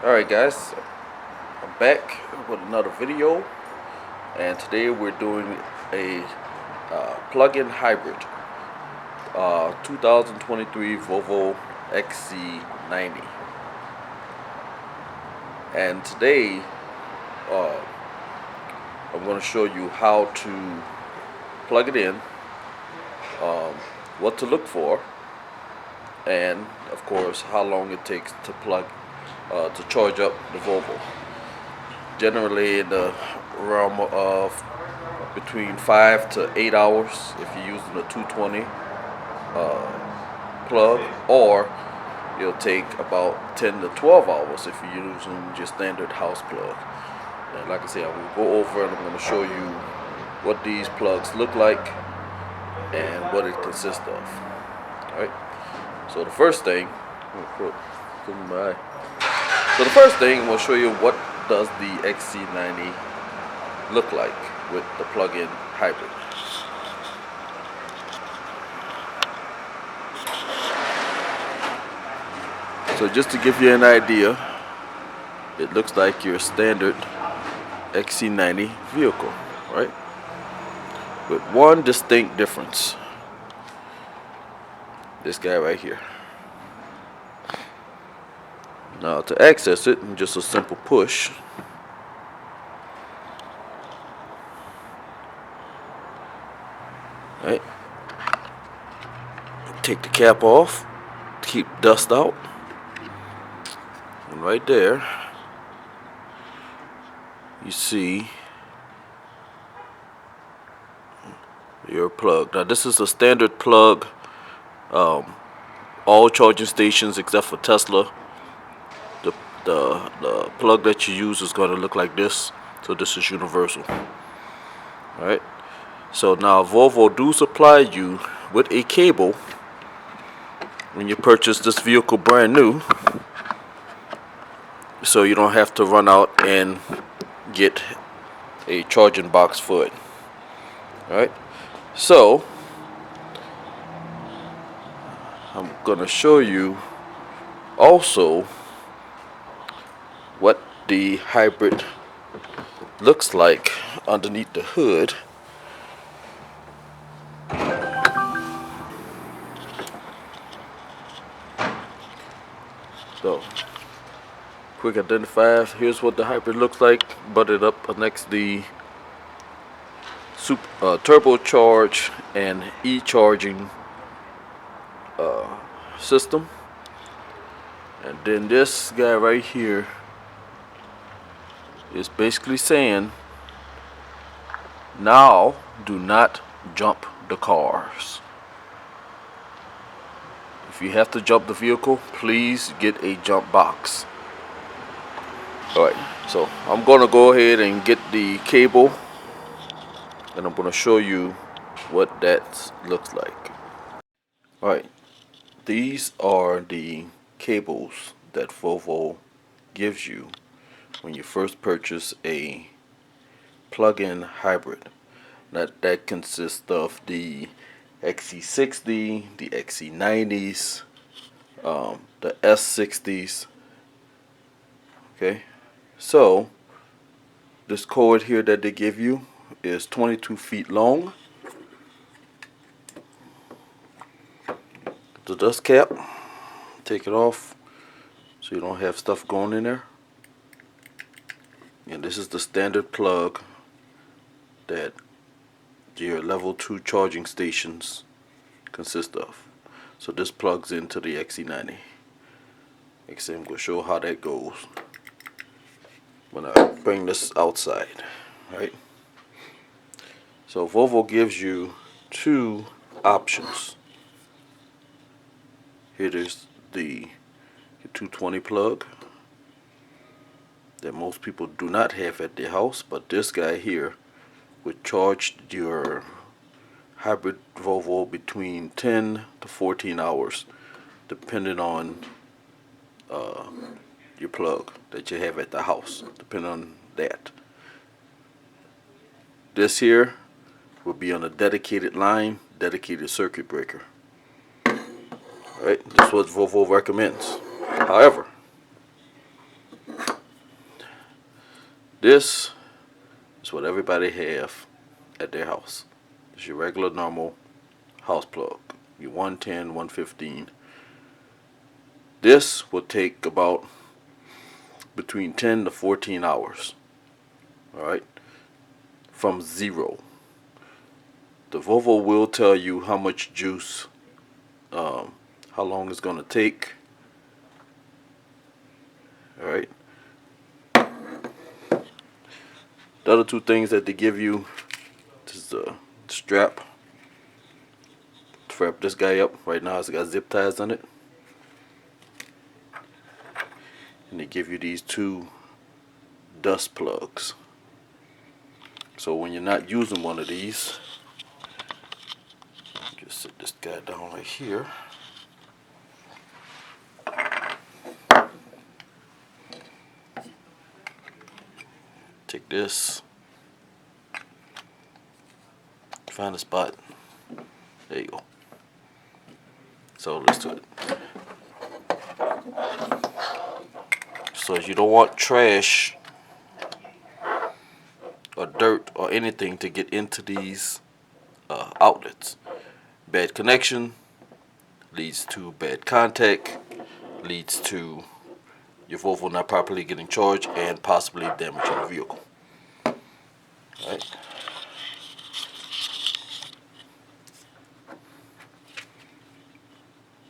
Alright guys, I'm back with another video, and today we're doing a plug-in hybrid 2023 Volvo XC90. And today uh, I'm going to show you how to plug it in, what to look for, and of course how long it takes to to charge up the Volvo. Generally in the realm of between 5 to 8 hours if you're using a 220 plug, or it'll take about 10 to 12 hours if you're using your standard house plug. And like I said, I'm going to go over and I'm going to show you what these plugs look like and what it consists of. Alright, so the first thing, I'm going to show you what does the XC90 look like with the plug-in hybrid. So just to give you an idea, it looks like your standard XC90 vehicle, right? With one distinct difference. This guy right here. Now to access it, just a simple push. Right. Take the cap off, keep dust out. And right there, you see your plug. Now this is a standard plug. All charging stations except for Tesla, the plug that you use is going to look like this. So this is universal. Alright. So now Volvo do supply you with a cable when you purchase this vehicle brand new, so you don't have to run out and get a charging box for it. Alright. So I'm going to show you also what the hybrid looks like underneath the hood. So, quick identifier, here's what the hybrid looks like, butted up next the turbocharged and e-charging system. And then this guy right here is basically saying, now do not jump the cars. If you have to jump the vehicle, please get a jump box. Alright, so I'm gonna go ahead and get the cable, and I'm gonna show you what that looks like. Alright, these are the cables that Volvo gives you when you first purchase a plug-in hybrid. That consists of the XC60, the XC90s, the S60s. Okay, so this cord here that they give you is 22 feet long. The dust cap, take it off so you don't have stuff going in there. And this is the standard plug that your level 2 charging stations consist of. So this plugs into the XC90. Like I said, I'm going to show how that goes when I bring this outside. Right? So Volvo gives you two options. Here is the 220 plug that most people do not have at their house, but this guy here would charge your hybrid Volvo between 10 to 14 hours depending on your plug that you have at the house, depending on that. This here will be on a dedicated line, dedicated circuit breaker. Alright, this is what Volvo recommends. However, This is what everybody have at their house. It's your regular normal house plug. Your 110, 115. This will take about between 10 to 14 hours. Alright? From zero. The Volvo will tell you how much juice, how long it's going to take. Alright? The other two things that they give you is the strap. Strap this guy up. Right now it's got zip ties on it. And they give you these two dust plugs. So when you're not using one of these, just set this guy down right here. Take this, find a spot. There you go. So let's do it. So you don't want trash or dirt or anything to get into these outlets. Bad connection leads to bad contact, leads to your Volvo not properly getting charged and possibly damaging the vehicle. Alright.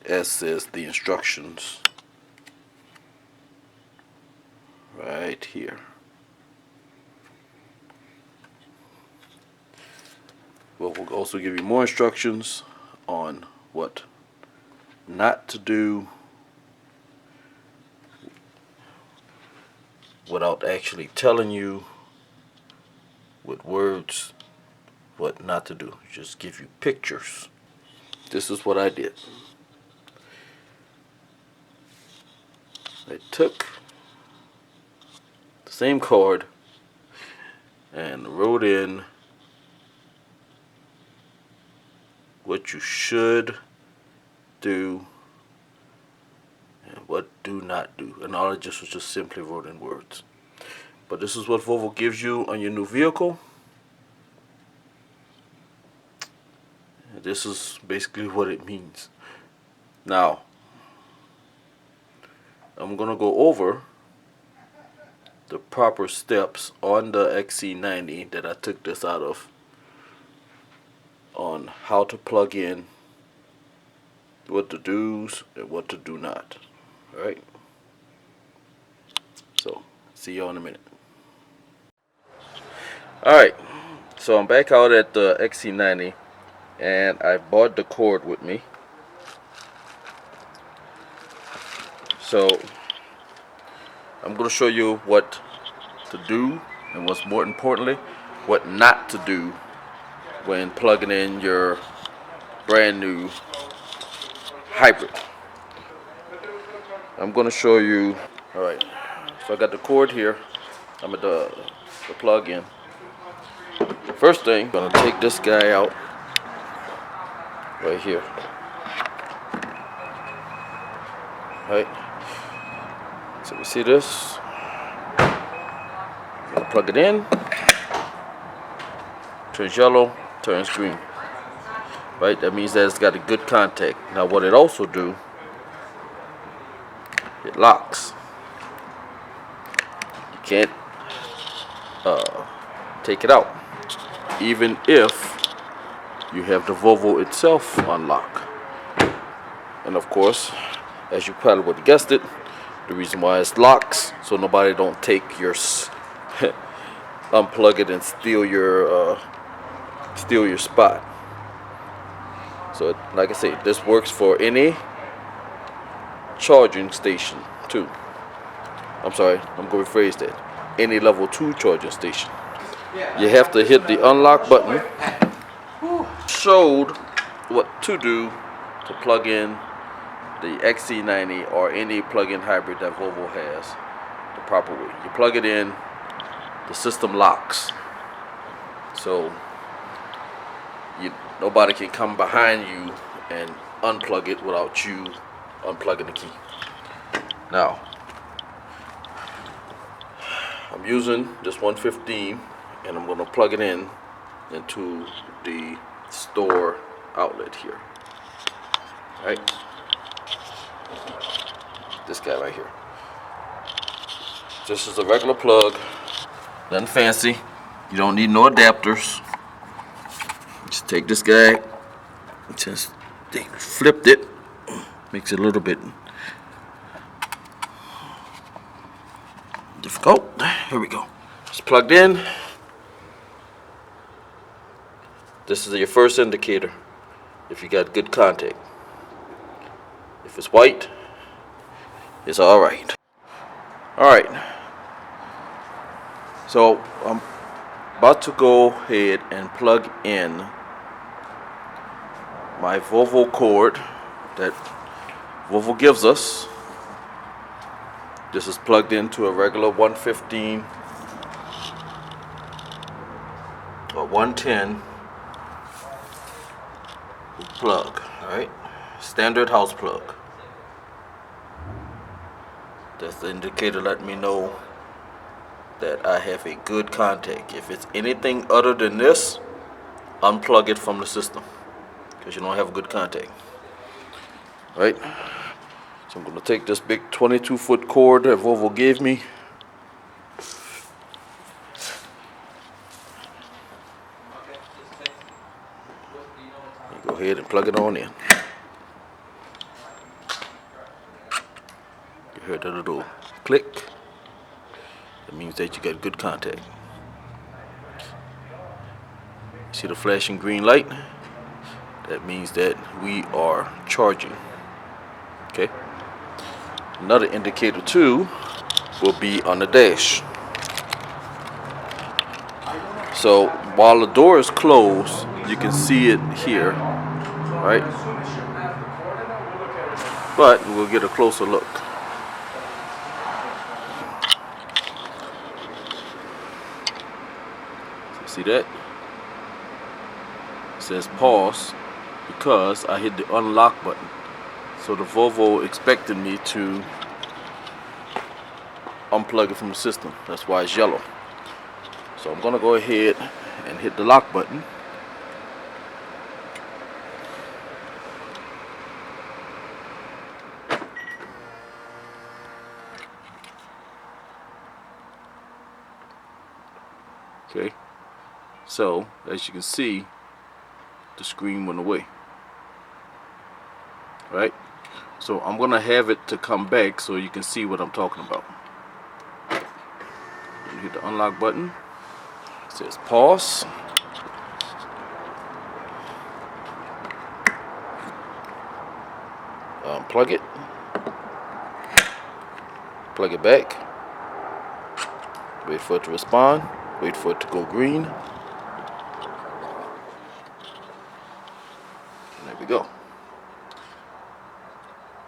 As says the instructions right here. Well, we'll also give you more instructions on what not to do without actually telling you with words what not to do. Just give you pictures. This is what I did. I took the same card and wrote in what you should do and what do not do, and all I just was just simply wrote in words. But this is what Volvo gives you on your new vehicle. And this is basically what it means. Now I'm gonna go over the proper steps on the XC90 that I took this out of, on how to plug in, what to do's and what to do not. Alright, so see you in a minute. Alright, so I'm back out at the XC90 and I brought the cord with me. So I'm going to show you what to do and what's more importantly, what not to do when plugging in your brand new hybrid. I'm going to show you. Alright, so I got the cord here. I'm at the plug in. First thing, I'm going to take this guy out right here. Alright, so we see this. I'm going to plug it in. Turns yellow, turns green. Right, that means that it's got a good contact. Now what it also do, it locks. You can't take it out, even if you have the Volvo itself unlocked. And of course, as you probably would have guessed it, the reason why it's locks so nobody don't take your unplug it and steal your spot. So like I say, this works for any charging station too. I'm sorry, I'm going to rephrase that. Any level 2 charging station. You have to hit the unlock button. Showed what to do to plug in the XC90 or any plug-in hybrid that Volvo has the proper way. You plug it in, the system locks. So nobody can come behind you and unplug it without you unplugging the key. Now, I'm using this 115 and I'm going to plug it in into the store outlet here. Right? This guy right here. This is a regular plug. Nothing fancy. You don't need no adapters. Just take this guy. Just they flipped it. Makes it a little bit difficult. Here we go. It's plugged in. This is your first indicator if you got good contact. If it's white, it's alright. Alright. So I'm about to go ahead and plug in my Volvo cord that Volvo gives us. This is plugged into a regular 115 or 110 plug, alright? Standard house plug. That's the indicator letting me know that I have a good contact. If it's anything other than this, unplug it from the system because you don't have a good contact. Right? So I'm going to take this big 22-foot cord that Volvo gave me. Go ahead and plug it on in. You heard that little click. That means that you got good contact. See the flashing green light? That means that we are charging. Okay. Another indicator too will be on the dash. So while the door is closed, you can see it here, right? But we'll get a closer look. See that? It says pause because I hit the unlock button. So the Volvo expected me to unplug it from the system. That's why it's yellow. So I'm gonna go ahead and hit the lock button. Okay. So as you can see, the screen went away. Right? So I'm gonna have it to come back so you can see what I'm talking about. You hit the unlock button. It says pause. Plug it. Plug it back. Wait for it to respond. Wait for it to go green. And there we go.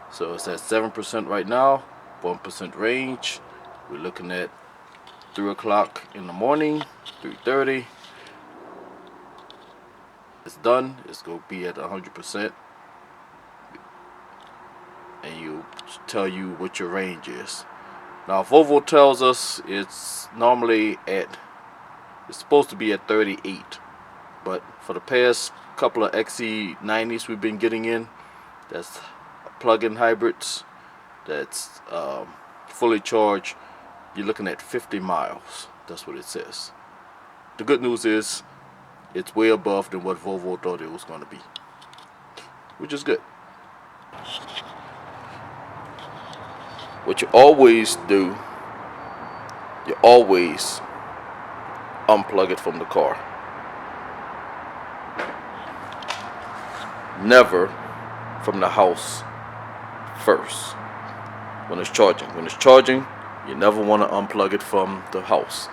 So it's at 7% right now, 1% range. We're looking at 3 o'clock in the morning, 3:30. It's done. It's going to be at 100%. And you tell you what your range is. Now Volvo tells us it's normally it's supposed to be at 38. But for the past couple of XC90s we've been getting in, that's plug-in hybrids, that's fully charged, you're looking at 50 miles. That's what it says. The good news is it's way above than what Volvo thought it was going to be, which is good. What you always do, you always unplug it from the car. Never from the house first when it's charging. When it's charging, you never want to unplug it from the house.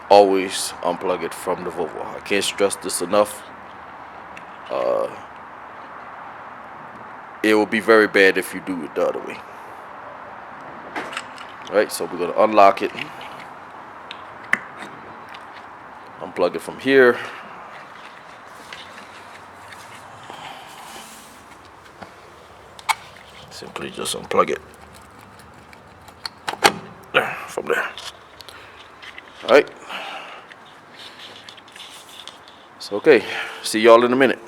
Always unplug it from the Volvo. I can't stress this enough. It will be very bad if you do it the other way. Alright, so we're going to unlock it. Unplug it from here. Simply just unplug it from there. Alright. It's okay. See y'all in a minute.